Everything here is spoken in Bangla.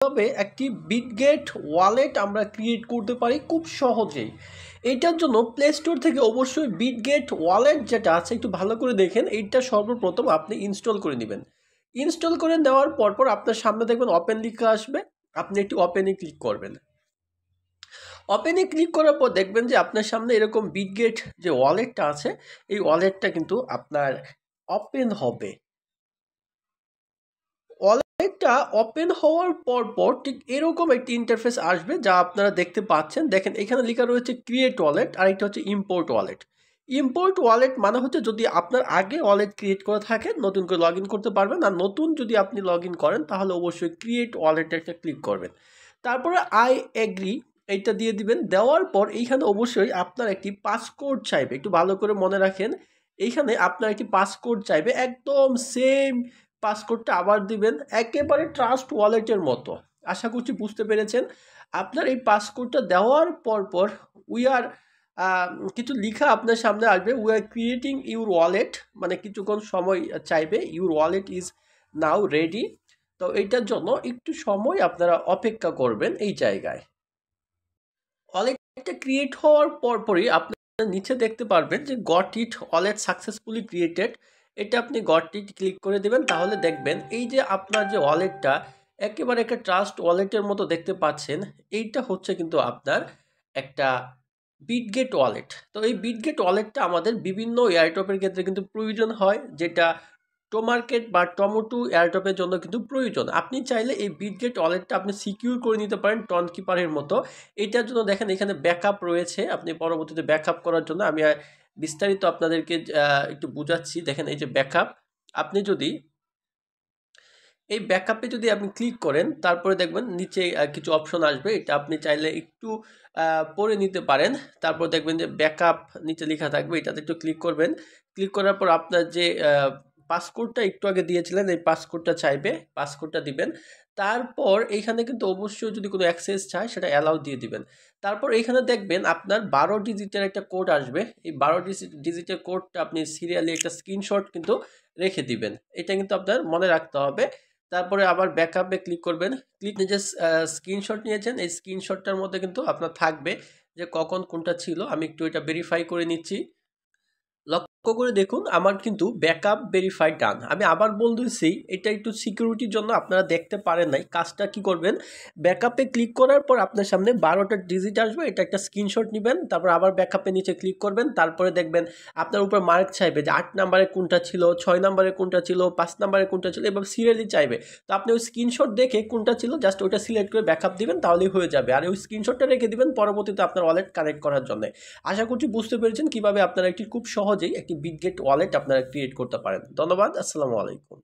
তবে একটি বিটগেট ওয়ালেট আমরা ক্রিয়েট করতে পারি খুব সহজেই। এইটার জন্য প্লে স্টোর থেকে অবশ্যই বিটগেট ওয়ালেট যেটা আছে একটু ভালো করে দেখেন, এইটা সর্বপ্রথম আপনি ইনস্টল করে নেবেন। ইনস্টল করে নেওয়ার পর আপনার সামনে দেখবেন ওপেন লেখা আসবে, আপনি একটু ওপেনে ক্লিক করবেন। ওপেনে ক্লিক করার পর দেখবেন যে আপনার সামনে এরকম বিটগেট যে ওয়ালেটটা আছে এই ওয়ালেটটা কিন্তু আপনার ওপেন হবে। ওয়ালেটটা ওপেন হওয়ার পর ঠিক এরকম একটি ইন্টারফেস আসবে যা আপনারা দেখতে পাচ্ছেন। দেখেন এখানে লেখা রয়েছে ক্রিয়েট ওয়ালেট আর এটা হচ্ছে ইম্পোর্ট ওয়ালেট। ইম্পোর্ট ওয়ালেট মানে হচ্ছে যদি আপনার আগে ওয়ালেট ক্রিয়েট করা থাকে নতুন করে লগ ইন করতে পারবেন, আর নতুন যদি আপনি লগ ইন করেন তাহলে অবশ্যই ক্রিয়েট ওয়ালেটে একটা ক্লিক করবেন। তারপরে আই এগ্রি এইটা দিয়ে দিবেন। দেওয়ার পর এইখানে অবশ্যই আপনার একটি পাসকোড চাইবে, একটু ভালো করে মনে রাখেন। এইখানে আপনার একটি পাসকোড চাইবে, একদম সেম পাসকোডটা আবার দিবেন, একেবারে ট্রাস্ট ওয়ালেটের মতো। আশা করছি বুঝতে পেরেছেন। আপনার এই পাসকোডটা দেওয়ার পর উই আর কিছু লিখা আপনার সামনে আসবে, we are creating your wallet, মানে কিছুক্ষণ সময় চাইবে, your wallet is now ready. তো এইটার জন্য একটু সময় আপনারা অপেক্ষা করবেন এই জায়গায়। ওয়ালেটটা ক্রিয়েট হওয়ার পরই আপনারা নিচে দেখতে পারবেন যে got it wallet successfully created. এটা আপনি গট ইট ক্লিক করে দেবেন, তাহলে দেখবেন এই যে আপনার যে ওয়ালেটটা একেবারে একটা ট্রাস্ট ওয়ালেটের মতো দেখতে পাচ্ছেন, এইটা হচ্ছে কিন্তু আপনার একটা বিটগেট ওয়ালেট। তো এই বিটগেট ওয়ালেটটা আমাদের বিভিন্ন এয়ারড্রপের ক্ষেত্রে কিন্তু প্রয়োজন হয়, যেটা টোমার্কেট বা টমেটো এয়ারড্রপের জন্য কিন্তু প্রয়োজন। আপনি চাইলে এই বিটগেট ওয়ালেটটা আপনি সিকিউর করে নিতে পারেন টন কিপারের মতো। এটার জন্য দেখেন এখানে ব্যাকআপ রয়েছে, আপনি পরবর্তীতে ব্যাকআপ করার জন্য আমি বিস্তারিত আপনাদেরকে একটু বুঝাচ্ছি। দেখেন এই যে ব্যাকআপ, আপনি যদি এই ব্যাকআপে যদি আপনি ক্লিক করেন তারপরে দেখবেন নিচে কিছু অপশন আসবে, এটা আপনি চাইলে একটু পড়ে নিতে পারেন। তারপর দেখবেন যে ব্যাকআপ নিচে লেখা থাকবে, এটাতে একটু ক্লিক করবেন। ক্লিক করার পর আপনার যে পাসকোডটা একটু আগে দিয়েছিলেন এই পাসকোডটা চাইবে, পাসকোডটা দিবেন। তারপর এইখানে কিন্তু অবশ্যই যদি কোনো অ্যাক্সেস চায় সেটা অ্যালাউ দিয়ে দিবেন। তারপর এইখানে দেখবেন আপনার 12 ডিজিটের একটা কোড আসবে, এই 12 ডিজিটের কোডটা আপনি সিরিয়ালি একটা স্ক্রিনশট কিন্তু রেখে দিবেন, এটা কিন্তু আপনার মনে রাখতে হবে। তারপরে আবার ব্যাকআপে ক্লিক করবেন। ক্লিক যে স্ক্রিনশট নিয়েছেন এই স্ক্রিনশটটার মধ্যে কিন্তু আপনার থাকবে যে কখন কোনটা ছিল। আমি একটু এটা ভেরিফাই করে নিচ্ছি। লক্ষ্য করে দেখুন আমার কিন্তু ব্যাকআপ ভেরিফাই ডান। আমি আবার বলতেছি এটা একটু সিকিউরিটির জন্য আপনারা দেখতে পারেন নাই। কাজটা কি করবেন, ব্যাকআপে ক্লিক করার পর আপনার সামনে 12টা ডিজিট আসবে, এটা একটা স্ক্রিনশট নেবেন। তারপর আবার ব্যাকআপে নিচে ক্লিক করবেন, তারপরে দেখবেন আপনার উপর মার্ক চাইবে যে 8 নম্বরে কোনটা ছিল, 6 নম্বরে কোনটা ছিল, 5 নম্বরে কোনটা ছিল, এভাবে সিরিয়ালি চাইবে। তো আপনি ওই স্ক্রিনশট দেখে কোনটা ছিল জাস্ট ওইটা সিলেক্ট করে ব্যাকআপ দিবেন, তাহলেই হয়ে যাবে। আর ওই স্ক্রিনশটটা রেখে দিবেন পরবর্তীতে আপনার ওয়ালেট কানেক্ট করার জন্য। আশা করছি বুঝতে পেরেছেন কিভাবে আপনারা একটি খুব সহজেই একটি বিটগেট ওয়ালেট আপনারা ক্রিয়েট করতে পারেন। ধন্যবাদ, আসসালামু আলাইকুম।